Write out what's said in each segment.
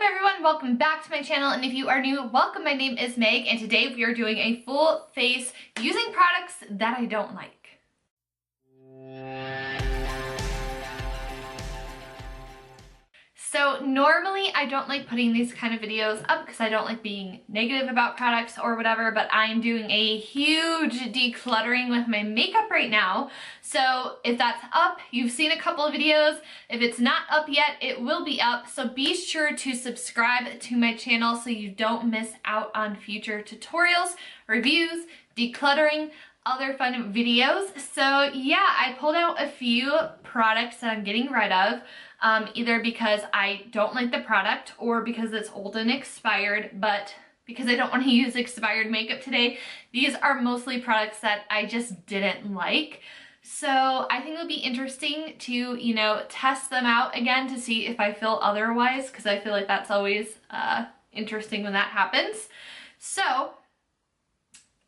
everyone, welcome back to my channel, and if you are new, welcome. My name is Meg, and today we are doing a full face using products that I don't like. So normally I don't like putting these kind of videos up because I don't like being negative about products or whatever, but I'm doing a huge decluttering with my makeup right now. So if that's up, you've seen a couple of videos. If it's not up yet, it will be up. So be sure to subscribe to my channel so you don't miss out on future tutorials, reviews, decluttering, other fun videos. So yeah, I pulled out a few products that I'm getting rid of. Either because I don't like the product or because it's old and expired, but because I don't want to use expired makeup today, these are mostly products that I just didn't like. So I think it'll be interesting to, test them out again to see if I feel otherwise, because I feel like that's always interesting when that happens. So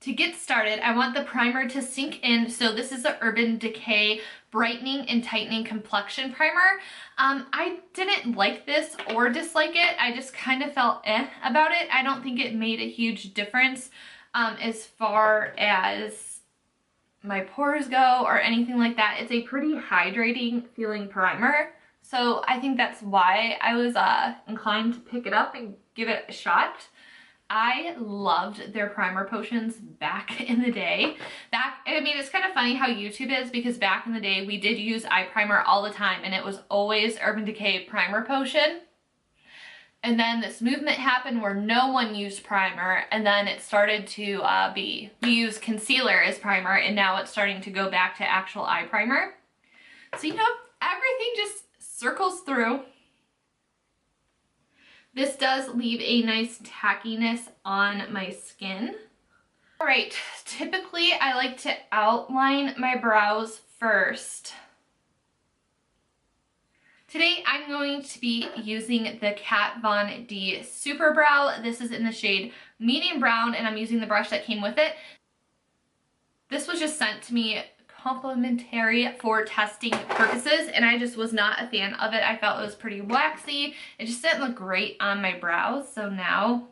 to get started, I want the primer to sink in. So this is the Urban Decay Brightening and Tightening Complexion Primer. I didn't like this or dislike it. I just kind of felt about it. I don't think it made a huge difference as far as my pores go or anything like that. It's a pretty hydrating feeling primer. So I think that's why I was inclined to pick it up and give it a shot. I loved their primer potions back in the day. It's kind of funny how YouTube is, because back in the day we did use eye primer all the time and it was always Urban Decay primer potion. And then this movement happened where no one used primer, and then it started to we use concealer as primer, and now it's starting to go back to actual eye primer. So everything just circles through. This does leave a nice tackiness on my skin. All right, typically I like to outline my brows first. Today I'm going to be using the Kat Von D Super Brow. This is in the shade medium brown, and I'm using the brush that came with it. This was just sent to me complimentary for testing purposes, and I just was not a fan of it. I felt it was pretty waxy. It just didn't look great on my brows, so now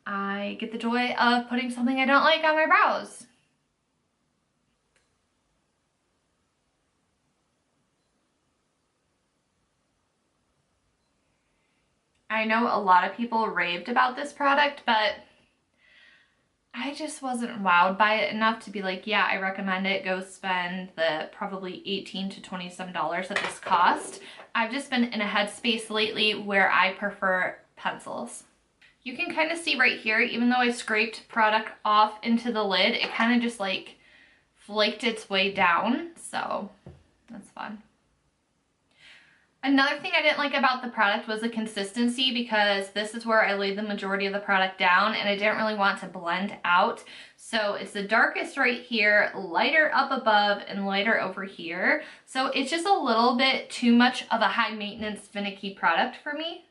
I get the joy of putting something I don't like on my brows. I know a lot of people raved about this product, but I just wasn't wowed by it enough to be like, yeah, I recommend it. Go spend the probably $18 to $27 that this cost. I've just been in a headspace lately where I prefer pencils. You can kind of see right here, even though I scraped product off into the lid, it kind of just like flaked its way down. So that's fun. Another thing I didn't like about the product was the consistency, because this is where I laid the majority of the product down and I didn't really want to blend out. So it's the darkest right here, lighter up above, and lighter over here. So it's just a little bit too much of a high maintenance finicky product for me.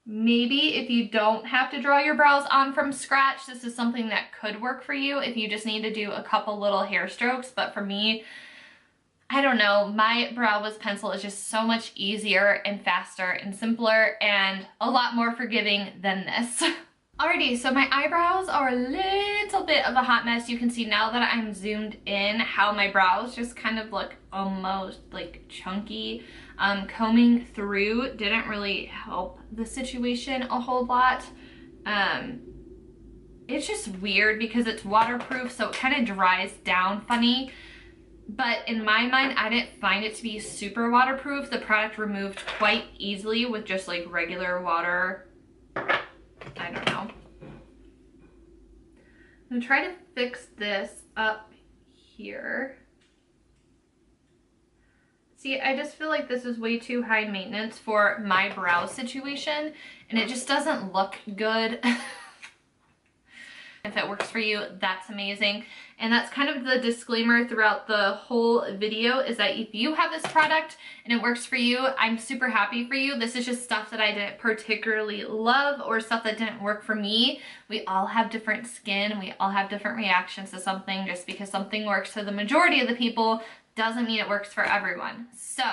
Maybe if you don't have to draw your brows on from scratch, this is something that could work for you if you just need to do a couple little hair strokes. But for me, I don't know, my brow wiz pencil is just so much easier and faster and simpler and a lot more forgiving than this. Alrighty, so my eyebrows are a little bit of a hot mess. You can see now that I'm zoomed in how my brows just kind of look almost like chunky. Combing through didn't really help the situation a whole lot. It's just weird because it's waterproof, so it kind of dries down funny. But in my mind, I didn't find it to be super waterproof. The product removed quite easily with just like regular water. I don't know. I'm gonna try to fix this up here. See, I just feel like this is way too high maintenance for my brow situation, and it just doesn't look good. If it works for you, that's amazing. And that's kind of the disclaimer throughout the whole video, is that if you have this product and it works for you, I'm super happy for you. This is just stuff that I didn't particularly love or stuff that didn't work for me. We all have different skin. We all have different reactions to something. Just because something works for the majority of the people doesn't mean it works for everyone. So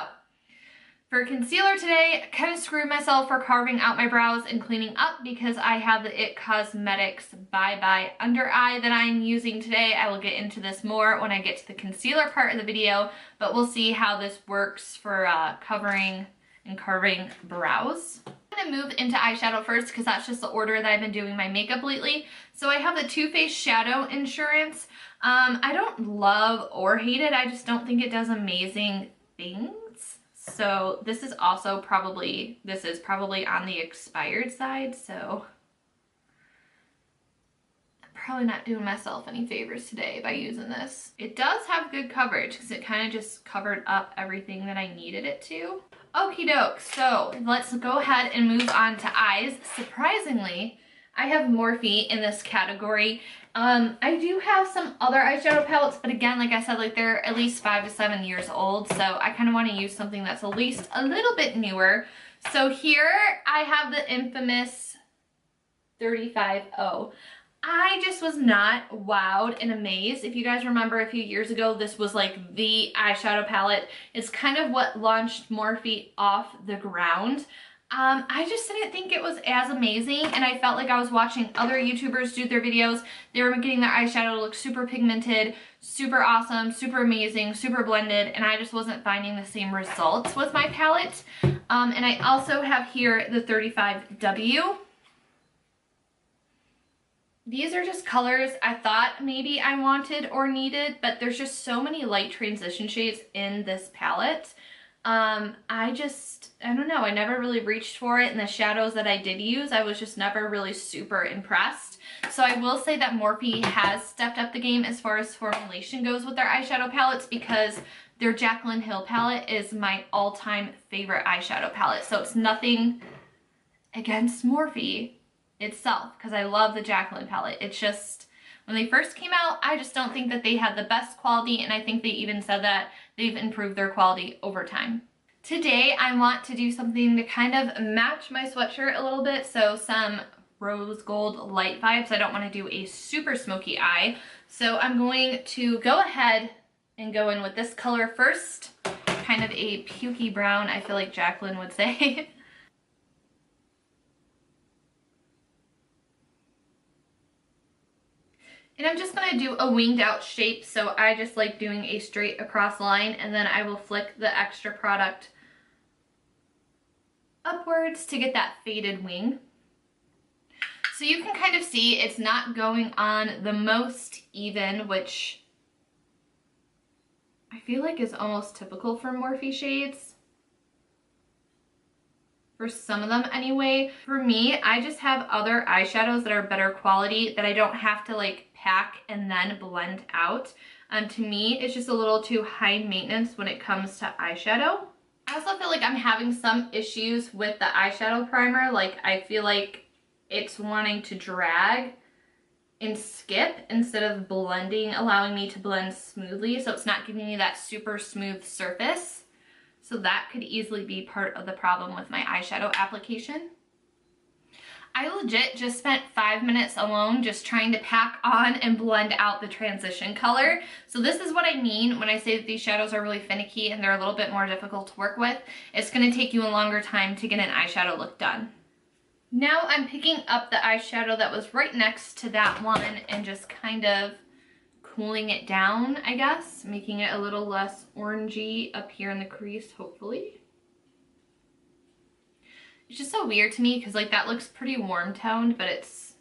For concealer today, I kind of screwed myself for carving out my brows and cleaning up because I have the It Cosmetics Bye Bye Under Eye that I'm using today. I will get into this more when I get to the concealer part of the video, but we'll see how this works for covering and carving brows. I'm gonna move into eyeshadow first because that's just the order that I've been doing my makeup lately. So I have the Too Faced Shadow Insurance. I don't love or hate it, I just don't think it does amazing things. So this is also probably on the expired side, so I'm probably not doing myself any favors today by using this. It does have good coverage because it kind of just covered up everything that I needed it to. Okie doke, so let's go ahead and move on to eyes. Surprisingly, I have Morphe in this category. I do have some other eyeshadow palettes, but again, like I said, like they're at least 5 to 7 years old, so I kind of want to use something that's at least a little bit newer. So here I have the infamous 35O. I just was not wowed and amazed. If you guys remember a few years ago, this was like the eyeshadow palette. It's kind of what launched Morphe off the ground. I just didn't think it was as amazing, and I felt like I was watching other YouTubers do their videos. They were getting their eyeshadow to look super pigmented, super awesome, super amazing, super blended, and I just wasn't finding the same results with my palette. And I also have here the 35W. These are just colors I thought maybe I wanted or needed, but there's just so many light transition shades in this palette. I don't know, I never really reached for it, and the shadows that I did use, I was just never really super impressed. So I will say that Morphe has stepped up the game as far as formulation goes with their eyeshadow palettes, because their Jaclyn Hill palette is my all-time favorite eyeshadow palette. So it's nothing against Morphe itself, because I love the Jaclyn palette. It's just, when they first came out, I just don't think that they had the best quality, and I think they even said that they've improved their quality over time. Today, I want to do something to kind of match my sweatshirt a little bit, so some rose gold light vibes. I don't want to do a super smoky eye, so I'm going to go ahead and go in with this color first, kind of a pukey brown, I feel like Jaclyn would say. And I'm just going to do a winged out shape, so I just like doing a straight across line, and then I will flick the extra product upwards to get that faded wing. So you can kind of see it's not going on the most even, which I feel like is almost typical for Morphe shades. For some of them anyway. For me, I just have other eyeshadows that are better quality that I don't have to like pack and then blend out. To me, it's just a little too high maintenance when it comes to eyeshadow. I also feel like I'm having some issues with the eyeshadow primer. Like I feel like it's wanting to drag and skip instead of blending, allowing me to blend smoothly. So it's not giving me that super smooth surface. So that could easily be part of the problem with my eyeshadow application. I legit just spent 5 minutes alone just trying to pack on and blend out the transition color. So this is what I mean when I say that these shadows are really finicky and they're a little bit more difficult to work with. It's going to take you a longer time to get an eyeshadow look done. Now I'm picking up the eyeshadow that was right next to that one and just kind of cooling it down, I guess, making it a little less orangey up here in the crease, hopefully. It's just so weird to me because like that looks pretty warm toned, but it's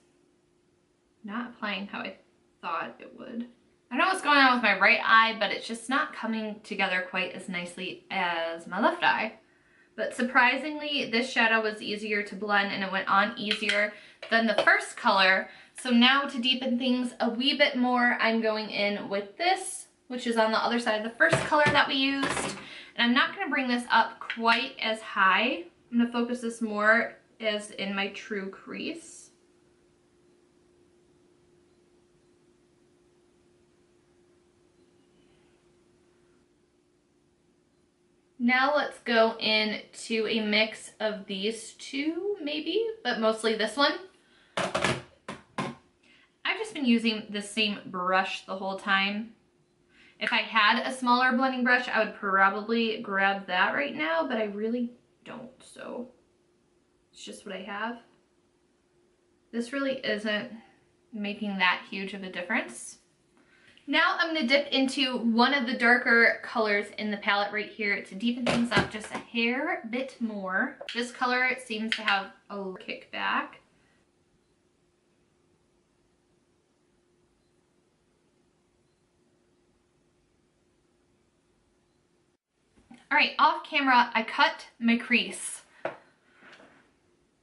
not applying how I thought it would. I don't know what's going on with my right eye, but it's just not coming together quite as nicely as my left eye. But surprisingly, this shadow was easier to blend and it went on easier than the first color. So now to deepen things a wee bit more, I'm going in with this, which is on the other side of the first color that we used. And I'm not going to bring this up quite as high. I'm going to focus this more as in my true crease. Now let's go into a mix of these two, maybe, but mostly this one. I've just been using the same brush the whole time. If I had a smaller blending brush, I would probably grab that right now, but I really don't, so it's just what I have. This really isn't making that huge of a difference. Now I'm going to dip into one of the darker colors in the palette right here to deepen things up just a hair bit more. This color seems to have a little kickback. Alright, off camera, I cut my crease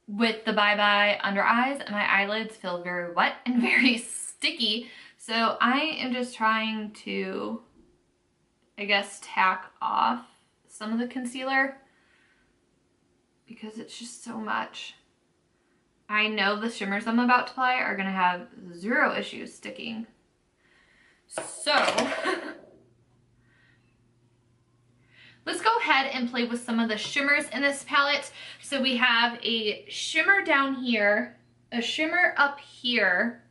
with the Bye Bye under eyes, and my eyelids feel very wet and very sticky. So I am just trying to, I guess, tack off some of the concealer because it's just so much. I know the shimmers I'm about to apply are gonna have zero issues sticking. So let's go ahead and play with some of the shimmers in this palette. So we have a shimmer down here, a shimmer up here,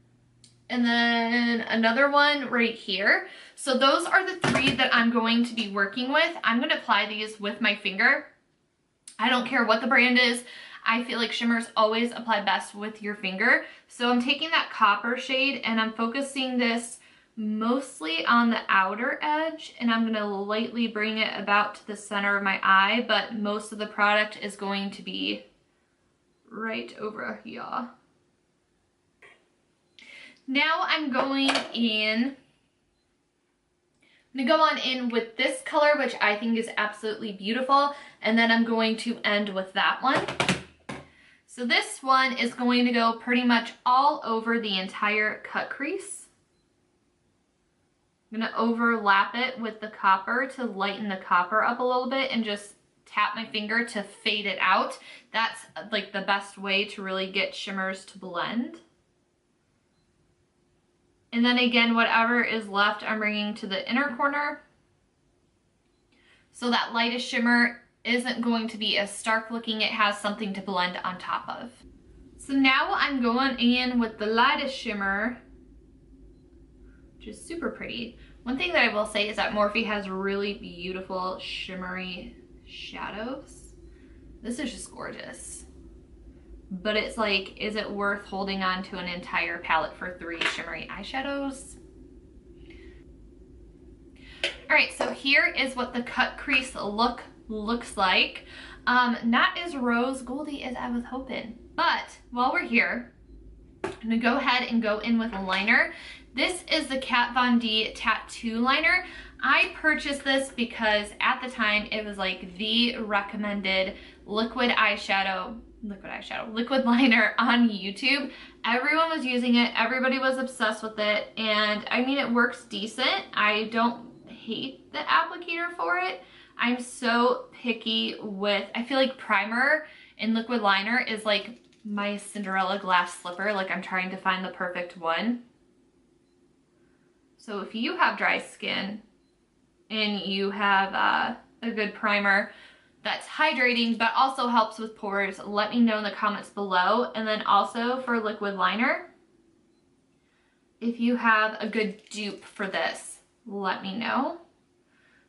and then another one right here. So those are the three that I'm going to be working with. I'm going to apply these with my finger. I don't care what the brand is. I feel like shimmers always apply best with your finger. So I'm taking that copper shade and I'm focusing this mostly on the outer edge, and I'm going to lightly bring it about to the center of my eye, but most of the product is going to be right over here. Now I'm going in, I'm going to go on in with this color, which I think is absolutely beautiful, and then I'm going to end with that one. So this one is going to go pretty much all over the entire cut crease. I'm going to overlap it with the copper to lighten the copper up a little bit and just tap my finger to fade it out. That's like the best way to really get shimmers to blend. And then again, whatever is left, I'm bringing to the inner corner. So that lightest shimmer isn't going to be as stark looking. It has something to blend on top of. So now I'm going in with the lightest shimmer, which is super pretty. One thing that I will say is that Morphe has really beautiful shimmery shadows. This is just gorgeous. But it's like, is it worth holding on to an entire palette for 3 shimmery eyeshadows? Alright, so here is what the cut crease looks like. Not as rose goldy as I was hoping. But while we're here, I'm going to go ahead and go in with a liner. This is the Kat Von D Tattoo Liner. I purchased this because at the time it was like the recommended liquid liner on YouTube. Everyone was using it, everybody was obsessed with it, and I mean, it works decent. I don't hate the applicator for it. I'm so picky with, I feel like primer and liquid liner is like my Cinderella glass slipper. Like, I'm trying to find the perfect one. So if you have dry skin and you have a good primer that's hydrating but also helps with pores, let me know in the comments below. And then also for liquid liner, if you have a good dupe for this, let me know.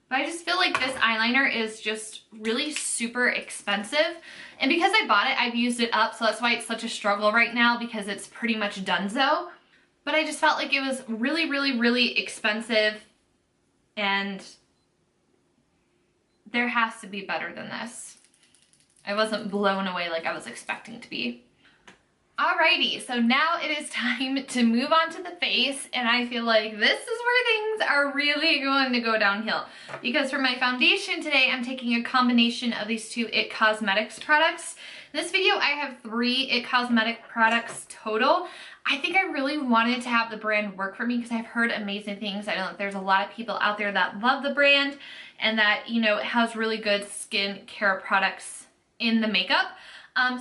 But I just feel like this eyeliner is just really super expensive. And because I bought it, I've used it up, so that's why it's such a struggle right now, because it's pretty much donezo. But I just felt like it was really, really, really expensive, and there has to be better than this. I wasn't blown away like I was expecting to be. Alrighty, so now it is time to move on to the face, and I feel like this is where things are really going to go downhill. Because for my foundation today, I'm taking a combination of these 2 IT Cosmetics products. In this video, I have 3 IT Cosmetic products total. I think I really wanted to have the brand work for me because I've heard amazing things. I know that there's a lot of people out there that love the brand and that, you know, it has really good skin care products in the makeup.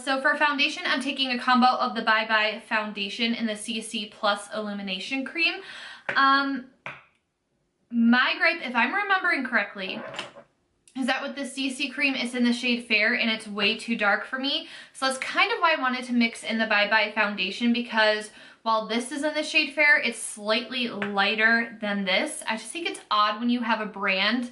So for foundation, I'm taking a combo of the Bye Bye foundation and the CC Plus Illumination Cream. My gripe, if I'm remembering correctly, is that with the CC cream, it's in the shade Fair and it's way too dark for me. So that's kind of why I wanted to mix in the Bye Bye foundation, because while this is in the shade Fair, it's slightly lighter than this. I just think it's odd when you have a brand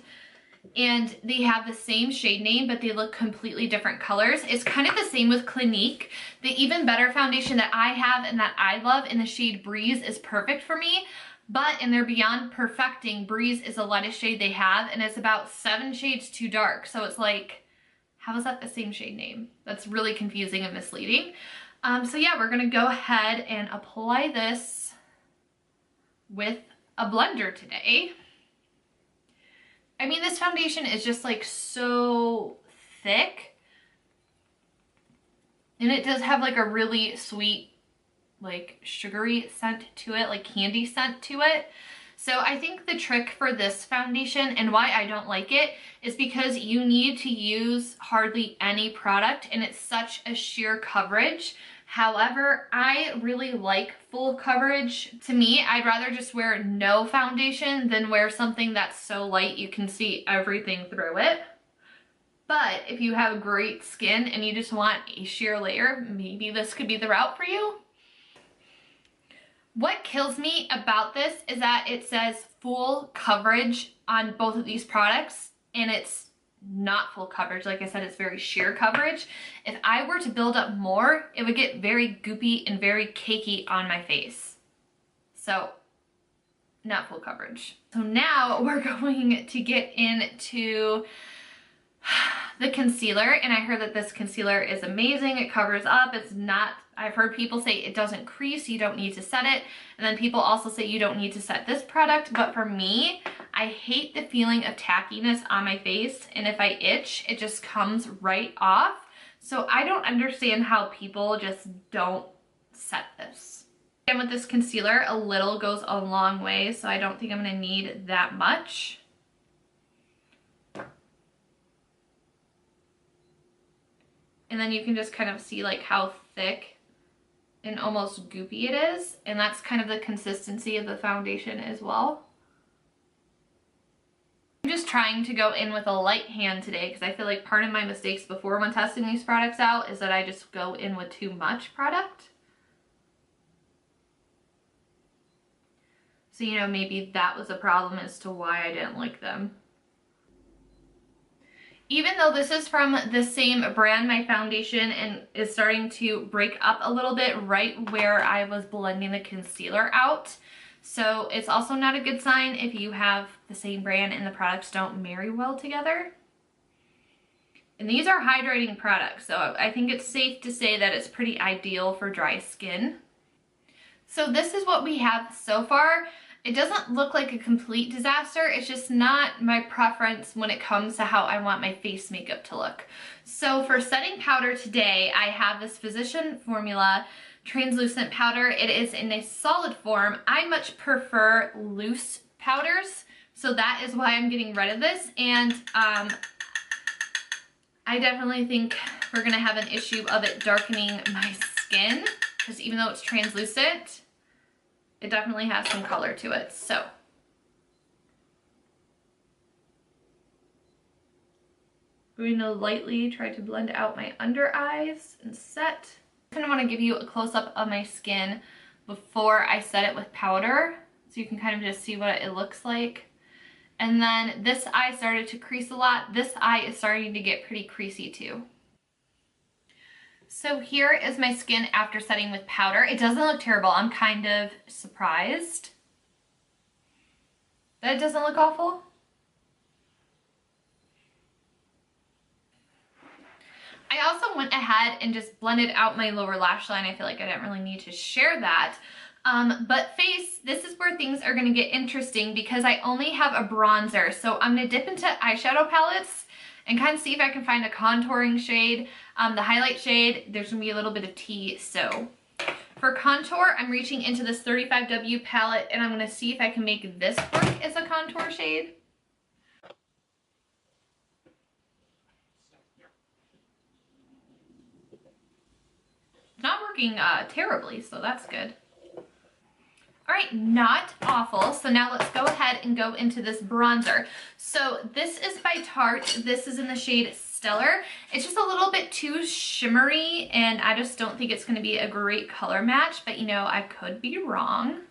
and they have the same shade name, but they look completely different colors. It's kind of the same with Clinique. The Even Better foundation that I have and that I love in the shade Breeze is perfect for me. But in their Beyond Perfecting, Breeze is the lightest shade they have, and it's about 7 shades too dark. So it's like, how is that the same shade name? That's really confusing and misleading. So yeah, we're gonna go ahead and apply this with a blender today. I mean, this foundation is just like so thick, and it does have like a really sweet, like sugary scent to it, like candy scent to it. So I think the trick for this foundation and why I don't like it is because you need to use hardly any product and it's such a sheer coverage. However, I really like full coverage. To me, I'd rather just wear no foundation than wear something that's so light you can see everything through it. But if you have great skin and you just want a sheer layer, maybe this could be the route for you. What kills me about this is that it says full coverage on both of these products, and it's not full coverage. Like I said, it's very sheer coverage. If I were to build up more, it would get very goopy and very cakey on my face. So, not full coverage. So now we're going to get into the concealer, and I heard that this concealer is amazing. It covers up. It's not, I've heard people say it doesn't crease, you don't need to set it, and then people also say you don't need to set this product. But for me, I hate the feeling of tackiness on my face, and if I itch, it just comes right off. So I don't understand how people just don't set this. And with this concealer, a little goes a long way, so I don't think I'm gonna need that much. And then you can just kind of see like how thick and almost goopy it is. And that's kind of the consistency of the foundation as well. I'm just trying to go in with a light hand today because I feel like part of my mistakes before when testing these products out is that I just go in with too much product. So, you know, maybe that was a problem as to why I didn't like them. Even though this is from the same brand, my foundation, and is starting to break up a little bit right where I was blending the concealer out. So it's also not a good sign if you have the same brand and the products don't marry well together. And these are hydrating products, so I think it's safe to say that it's pretty ideal for dry skin. So this is what we have so far. It doesn't look like a complete disaster. It's just not my preference when it comes to how I want my face makeup to look. So for setting powder today, I have this Physician Formula translucent powder. It is in a solid form. I much prefer loose powders, so that is why I'm getting rid of this. And I definitely think we're gonna have an issue of it darkening my skin, because even though it's translucent, it definitely has some color to it. So I'm going to lightly try to blend out my under eyes and set. I kind of want to give you a close-up of my skin before I set it with powder, so you can kind of just see what it looks like. And then this eye started to crease a lot. This eye is starting to get pretty creasy too. So here is my skin after setting with powder. It doesn't look terrible. I'm kind of surprised that it doesn't look awful. I also went ahead and just blended out my lower lash line. I feel like I didn't really need to share that. But face, this is where things are gonna get interesting because I only have a bronzer. So I'm gonna dip into eyeshadow palettes and kind of see if I can find a contouring shade. The highlight shade, there's gonna be a little bit of tea. So for contour, I'm reaching into this 35W palette and I'm gonna see if I can make this work as a contour shade. It's not working terribly, so that's good. All right, not awful. So now let's go ahead and go into this bronzer. So this is by Tarte. This is in the shade Stellar. It's just a little bit too shimmery, and I just don't think it's going to be a great color match, but you know, I could be wrong.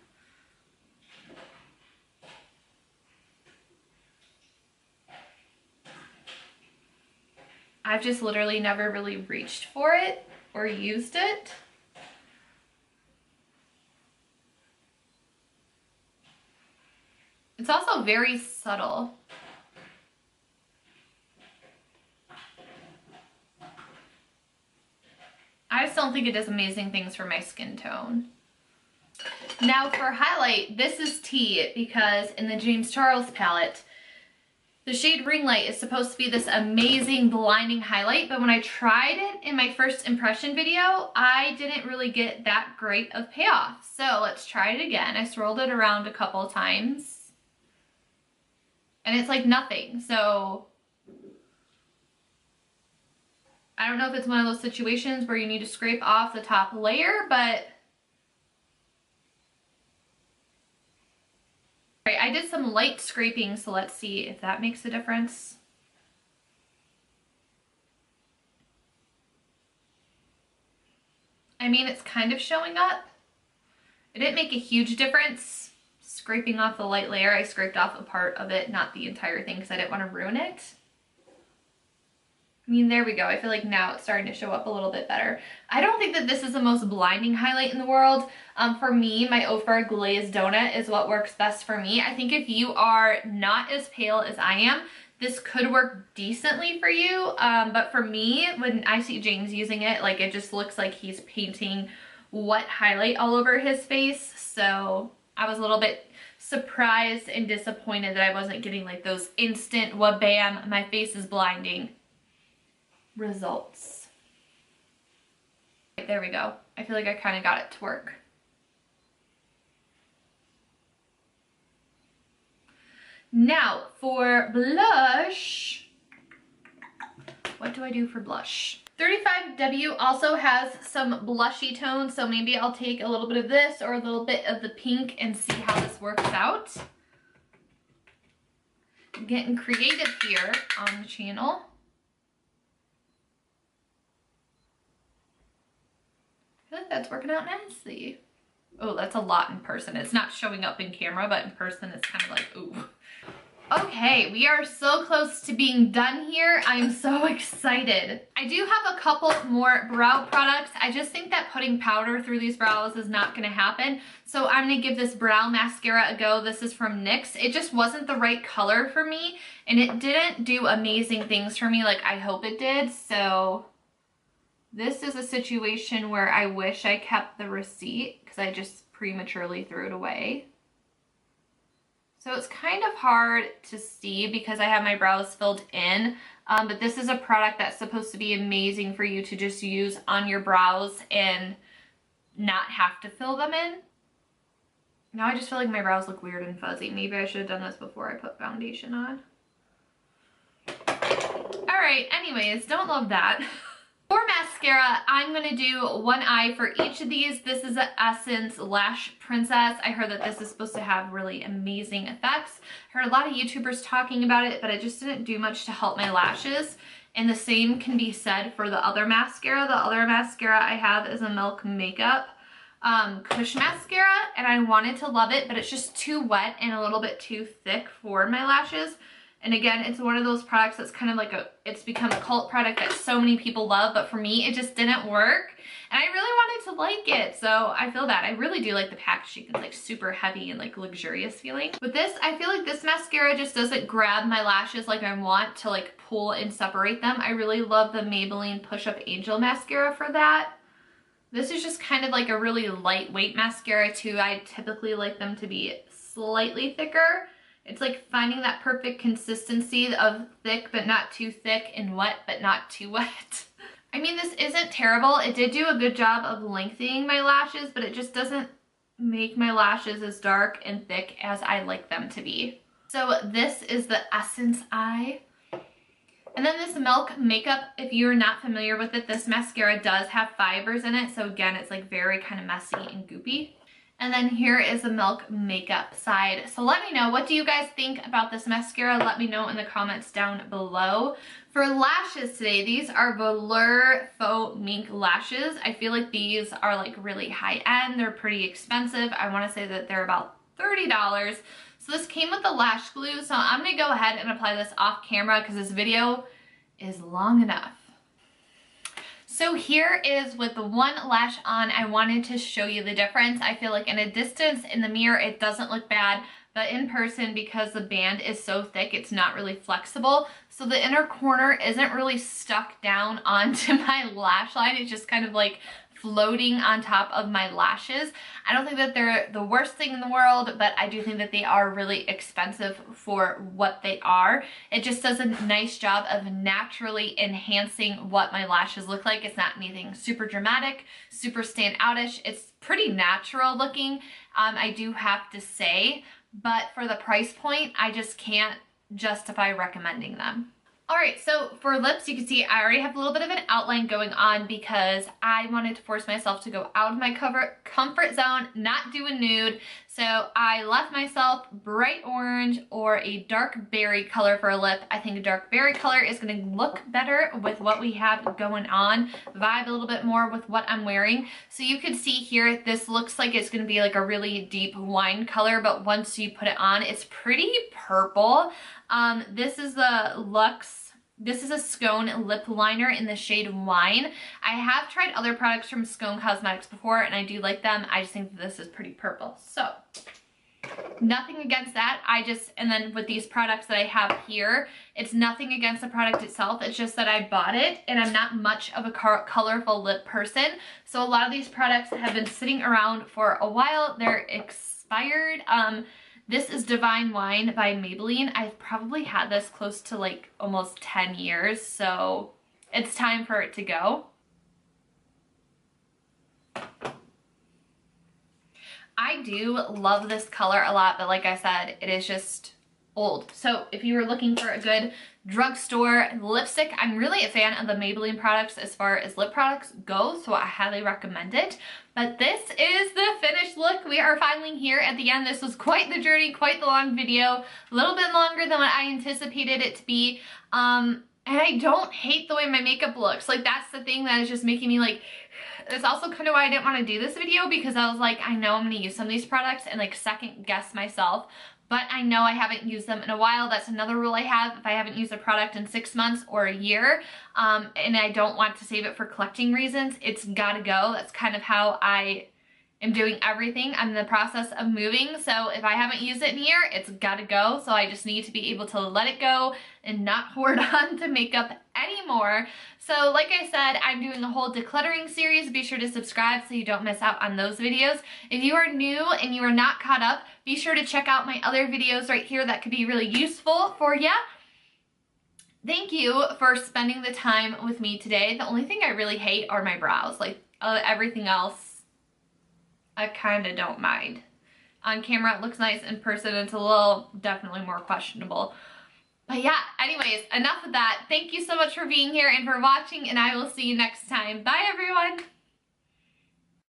I've just literally never really reached for it or used it. It's also very subtle. I just don't think it does amazing things for my skin tone. Now for highlight, this is tea because in the James Charles palette, the shade Ring Light is supposed to be this amazing blinding highlight, but when I tried it in my first impression video, I didn't really get that great of payoff. So let's try it again. I swirled it around a couple of times and it's like nothing. So I don't know if it's one of those situations where you need to scrape off the top layer, but all right, I did some light scraping, so let's see if that makes a difference. I mean, it's kind of showing up. It didn't make a huge difference scraping off the light layer. I scraped off a part of it, not the entire thing, because I didn't want to ruin it. I mean, there we go. I feel like now it's starting to show up a little bit better. I don't think that this is the most blinding highlight in the world. For me, my Ofra Glazed Donut is what works best for me. I think if you are not as pale as I am, this could work decently for you. But for me, when I see James using it, like it just looks like he's painting wet highlight all over his face. So I was a little bit surprised and disappointed that I wasn't getting like those instant wha-bam, my face is blinding results. There we go. I feel like I kind of got it to work. Now for blush, what do I do for blush? 35W also has some blushy tones, so maybe I'll take a little bit of this or a little bit of the pink and see how this works out. I'm getting creative here on the channel. I feel like that's working out nicely. Oh, that's a lot in person. It's not showing up in camera, but in person it's kind of like, ooh. Okay, we are so close to being done here. I'm so excited. I do have a couple more brow products. I just think that putting powder through these brows is not gonna happen. So I'm gonna give this brow mascara a go. This is from NYX. It just wasn't the right color for me, and it didn't do amazing things for me like I hope it did. So this is a situation where I wish I kept the receipt because I just prematurely threw it away. So it's kind of hard to see because I have my brows filled in, but this is a product that's supposed to be amazing for you to just use on your brows and not have to fill them in. Now I just feel like my brows look weird and fuzzy. Maybe I should have done this before I put foundation on. All right, anyways, don't love that. For mascara, I'm going to do one eye for each of these. This is an Essence Lash Princess. I heard that this is supposed to have really amazing effects. I heard a lot of YouTubers talking about it, but it just didn't do much to help my lashes. And the same can be said for the other mascara. The other mascara I have is a Milk Makeup Kush Mascara, and I wanted to love it, but it's just too wet and a little bit too thick for my lashes. And again, it's one of those products that's kind of like it's become a cult product that so many people love, but for me, it just didn't work. And I really wanted to like it, so I feel that. I really do like the packaging. It's like super heavy and like luxurious feeling. With this, I feel like this mascara just doesn't grab my lashes like I want to like pull and separate them. I really love the Maybelline Push Up Angel mascara for that. This is just kind of like a really lightweight mascara too. I typically like them to be slightly thicker. It's like finding that perfect consistency of thick but not too thick and wet but not too wet. I mean, this isn't terrible. It did do a good job of lengthening my lashes, but it just doesn't make my lashes as dark and thick as I like them to be. So this is the Essence Eye. And then this Milk Makeup, if you're not familiar with it, this mascara does have fibers in it. So again, it's like very kind of messy and goopy. And then here is the Milk Makeup side. So let me know, what do you guys think about this mascara? Let me know in the comments down below. For lashes today, these are Velour Faux Mink lashes. I feel like these are like really high end. They're pretty expensive. I want to say that they're about $30. So this came with the lash glue. So I'm going to go ahead and apply this off camera because this video is long enough. So here is with the one lash on. I wanted to show you the difference. I feel like in a distance in the mirror, it doesn't look bad, but in person, because the band is so thick, it's not really flexible. So the inner corner isn't really stuck down onto my lash line. It's just kind of like floating on top of my lashes. I don't think that they're the worst thing in the world, but I do think that they are really expensive for what they are. It just does a nice job of naturally enhancing what my lashes look like. It's not anything super dramatic, super standoutish. It's pretty natural looking, I do have to say, but for the price point, I just can't justify recommending them. Alright, so for lips, you can see I already have a little bit of an outline going on because I wanted to force myself to go out of my comfort zone, not do a nude. So I left myself bright orange or a dark berry color for a lip. I think a dark berry color is going to look better with what we have going on, vibe a little bit more with what I'm wearing. So you can see here, this looks like it's going to be like a really deep wine color, but once you put it on, it's pretty purple. This is the Luxe, this is a Scone lip liner in the shade Wine. I have tried other products from Scone Cosmetics before and I do like them. I just think that this is pretty purple. So nothing against that. And then with these products that I have here, it's nothing against the product itself. It's just that I bought it and I'm not much of a colorful lip person. So a lot of these products have been sitting around for a while. They're expired. This is Divine Wine by Maybelline. I've probably had this close to like almost 10 years, so it's time for it to go. I do love this color a lot, but like I said, it is just old. So if you were looking for a good drugstore lipstick, I'm really a fan of the Maybelline products as far as lip products go, so I highly recommend it. But this is the finished look. We are finally here at the end. This was quite the journey, quite the long video, a little bit longer than what I anticipated it to be. And I don't hate the way my makeup looks. Like, that's the thing that is just making me like, it's also kind of why I didn't want to do this video, because I was like, I know I'm going to use some of these products and like second guess myself. But I know I haven't used them in a while. That's another rule I have. If I haven't used a product in 6 months or a year, and I don't want to save it for collecting reasons, it's gotta go. That's kind of how I am doing everything. I'm in the process of moving, so if I haven't used it in a year, it's gotta go. So I just need to be able to let it go and not hoard on to makeup anymore. So like I said, I'm doing a whole decluttering series. Be sure to subscribe so you don't miss out on those videos. If you are new and you are not caught up, be sure to check out my other videos right here that could be really useful for you. Thank you for spending the time with me today. The only thing I really hate are my brows. Like everything else, I kind of don't mind. On camera it looks nice, in person it's a little definitely more questionable. But yeah, anyways, enough of that. Thank you so much for being here and for watching, and I will see you next time. Bye everyone!